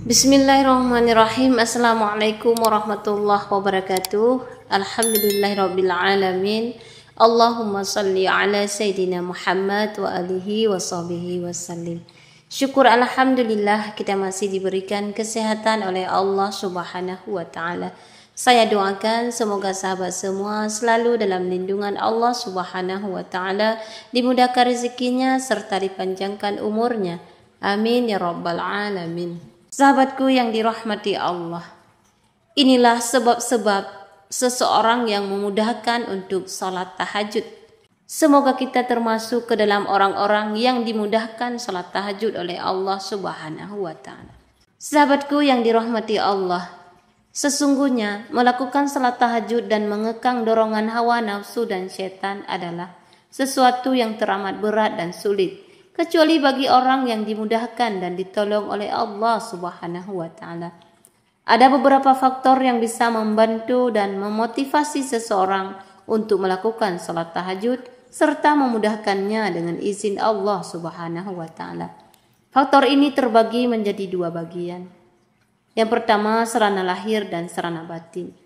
Bismillahirrahmanirrahim. Assalamualaikum warahmatullahi wabarakatuh. Alhamdulillahirabbil alamin. Allahumma salli ala sayyidina Muhammad wa alihi wa sahbihi wasallim. Syukur alhamdulillah kita masih diberikan kesehatan oleh Allah Subhanahu wa taala. Saya doakan semoga sahabat semua selalu dalam lindungan Allah Subhanahu wa taala, dimudahkan rezekinya serta dipanjangkan umurnya. Amin ya rabbal alamin. Sahabatku yang dirahmati Allah, inilah sebab-sebab seseorang yang memudahkan untuk salat tahajud. Semoga kita termasuk ke dalam orang-orang yang dimudahkan salat tahajud oleh Allah Subhanahu wa taala. Sahabatku yang dirahmati Allah, sesungguhnya melakukan salat tahajud dan mengekang dorongan hawa nafsu dan syaitan adalah sesuatu yang teramat berat dan sulit, kecuali bagi orang yang dimudahkan dan ditolong oleh Allah Subhanahu wa taala. Ada beberapa faktor yang bisa membantu dan memotivasi seseorang untuk melakukan salat tahajud serta memudahkannya dengan izin Allah Subhanahu wa taala. Faktor ini terbagi menjadi dua bagian. Yang pertama, sarana lahir dan sarana batin.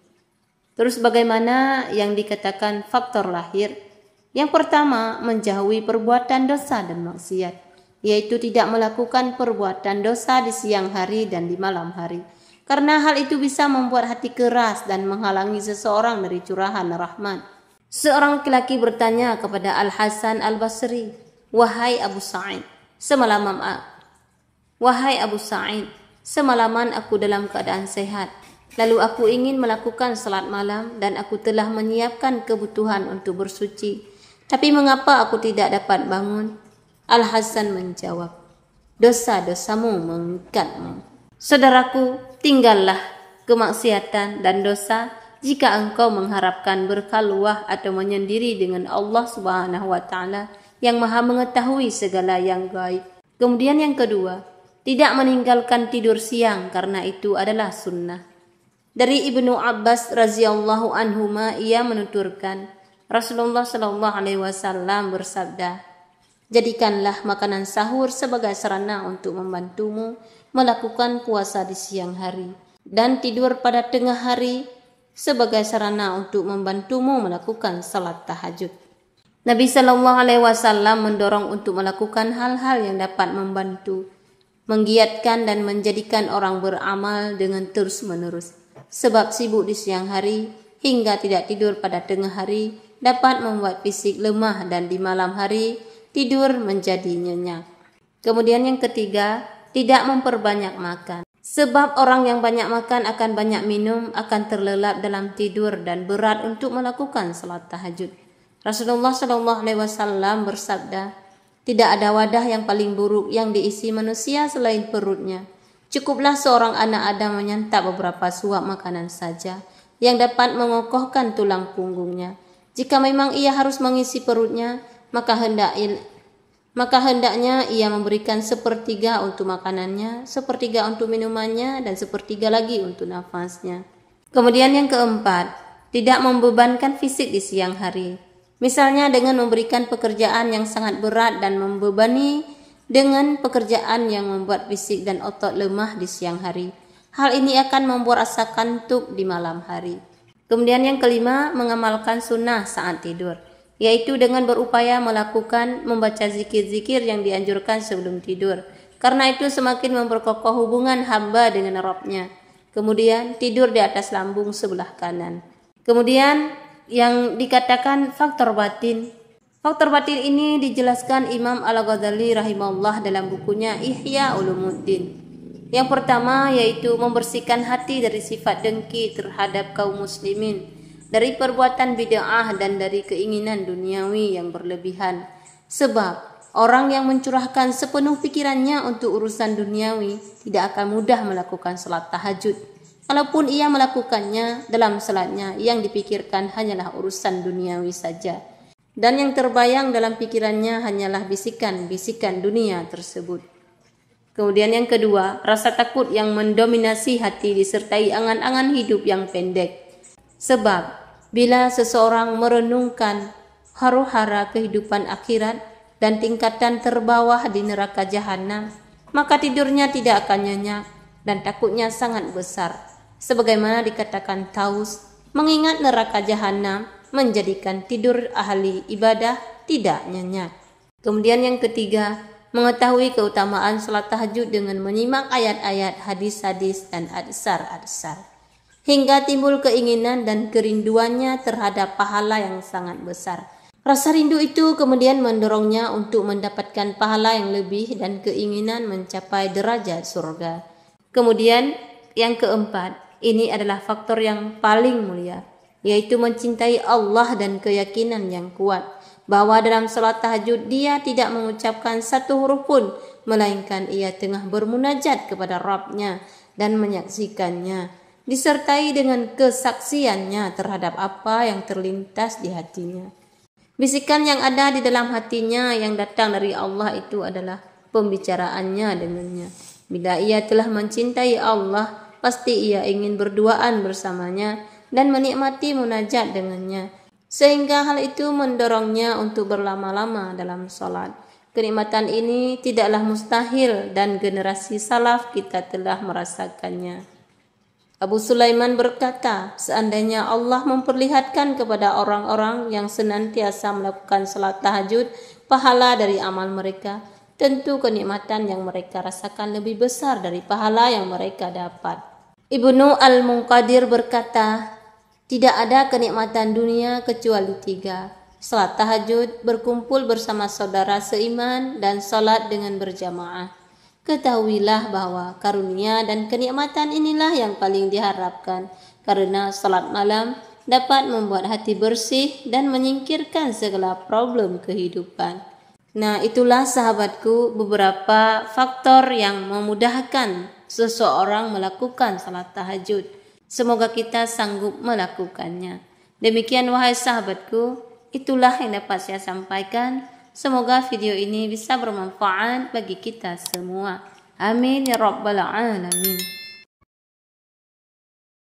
Terus bagaimana yang dikatakan faktor lahir? Yang pertama, menjauhi perbuatan dosa dan maksiat, yaitu tidak melakukan perbuatan dosa di siang hari dan di malam hari, karena hal itu bisa membuat hati keras dan menghalangi seseorang dari curahan Rahman. Seorang laki-laki bertanya kepada Al-Hasan Al-Basri, "Wahai Abu Sa'id, semalaman aku dalam keadaan sehat. Lalu aku ingin melakukan salat malam dan aku telah menyiapkan kebutuhan untuk bersuci. Tapi mengapa aku tidak dapat bangun?" Al-Hasan menjawab, "Dosa-dosamu mengikatmu. Saudaraku, tinggallah kemaksiatan dan dosa jika engkau mengharapkan berkhalwah atau menyendiri dengan Allah Subhanahu wa taala yang Maha mengetahui segala yang gaib." Kemudian yang kedua, tidak meninggalkan tidur siang karena itu adalah sunnah. Dari Ibnu Abbas radhiyallahu anhuma, ia menuturkan, Rasulullah Shallallahu Alaihi Wasallam bersabda, "Jadikanlah makanan sahur sebagai sarana untuk membantumu melakukan puasa di siang hari, dan tidur pada tengah hari sebagai sarana untuk membantumu melakukan salat tahajud." Nabi Shallallahu Alaihi Wasallam mendorong untuk melakukan hal-hal yang dapat membantu, menggiatkan dan menjadikan orang beramal dengan terus-menerus. Sebab sibuk di siang hari hingga tidak tidur pada tengah hari dapat membuat fisik lemah dan di malam hari tidur menjadi nyenyak. Kemudian yang ketiga, tidak memperbanyak makan. Sebab orang yang banyak makan akan banyak minum, akan terlelap dalam tidur dan berat untuk melakukan salat tahajud. Rasulullah Shallallahu Alaihi Wasallam bersabda, "Tidak ada wadah yang paling buruk yang diisi manusia selain perutnya. Cukuplah seorang anak Adam menyantap beberapa suap makanan saja yang dapat mengokohkan tulang punggungnya. Jika memang ia harus mengisi perutnya, maka hendaknya ia memberikan sepertiga untuk makanannya, sepertiga untuk minumannya, dan sepertiga lagi untuk nafasnya." Kemudian yang keempat, tidak membebankan fisik di siang hari. Misalnya dengan memberikan pekerjaan yang sangat berat dan membebani dengan pekerjaan yang membuat fisik dan otot lemah di siang hari. Hal ini akan membuat rasa kantuk di malam hari. Kemudian yang kelima, mengamalkan sunnah saat tidur, yaitu dengan berupaya membaca zikir-zikir yang dianjurkan sebelum tidur, karena itu semakin memperkokoh hubungan hamba dengan Rabb-nya. Kemudian tidur di atas lambung sebelah kanan. Kemudian yang dikatakan faktor batin. Faktor batin ini dijelaskan Imam Al-Ghazali rahimahullah dalam bukunya Ihya Ulumuddin. Yang pertama yaitu membersihkan hati dari sifat dengki terhadap kaum muslimin, dari perbuatan bid'ah dan dari keinginan duniawi yang berlebihan. Sebab orang yang mencurahkan sepenuh pikirannya untuk urusan duniawi tidak akan mudah melakukan salat tahajud. Kalaupun ia melakukannya, dalam salatnya yang dipikirkan hanyalah urusan duniawi saja, dan yang terbayang dalam pikirannya hanyalah bisikan-bisikan dunia tersebut. Kemudian yang kedua, rasa takut yang mendominasi hati disertai angan-angan hidup yang pendek. Sebab bila seseorang merenungkan huru-hara kehidupan akhirat dan tingkatan terbawah di neraka jahanam, maka tidurnya tidak akan nyenyak dan takutnya sangat besar. Sebagaimana dikatakan Taus, mengingat neraka jahanam menjadikan tidur ahli ibadah tidak nyenyak. Kemudian yang ketiga, mengetahui keutamaan salat tahajud dengan menyimak ayat-ayat, hadis-hadis, dan adzkar hingga timbul keinginan dan kerinduannya terhadap pahala yang sangat besar. Rasa rindu itu kemudian mendorongnya untuk mendapatkan pahala yang lebih dan keinginan mencapai derajat surga. Kemudian yang keempat, ini adalah faktor yang paling mulia, yaitu mencintai Allah dan keyakinan yang kuat bahwa dalam salat tahajud dia tidak mengucapkan satu huruf pun, melainkan ia tengah bermunajat kepada Rabb-Nya dan menyaksikannya, disertai dengan kesaksiannya terhadap apa yang terlintas di hatinya. Bisikan yang ada di dalam hatinya yang datang dari Allah itu adalah pembicaraannya dengannya. Bila ia telah mencintai Allah, pasti ia ingin berduaan bersamanya dan menikmati munajat dengannya, sehingga hal itu mendorongnya untuk berlama-lama dalam salat. Kenikmatan ini tidaklah mustahil dan generasi salaf kita telah merasakannya. Abu Sulaiman berkata, seandainya Allah memperlihatkan kepada orang-orang yang senantiasa melakukan salat tahajud pahala dari amal mereka, tentu kenikmatan yang mereka rasakan lebih besar dari pahala yang mereka dapat. Ibnu Al-Munqadir berkata, tidak ada kenikmatan dunia kecuali 3. Salat tahajud, berkumpul bersama saudara seiman, dan salat dengan berjamaah. Ketahuilah bahwa karunia dan kenikmatan inilah yang paling diharapkan, karena salat malam dapat membuat hati bersih dan menyingkirkan segala problem kehidupan. Nah, itulah sahabatku beberapa faktor yang memudahkan seseorang melakukan salat tahajud. Semoga kita sanggup melakukannya. Demikian wahai sahabatku, itulah yang dapat saya sampaikan. Semoga video ini bisa bermanfaat bagi kita semua. Amin ya rabbal alamin.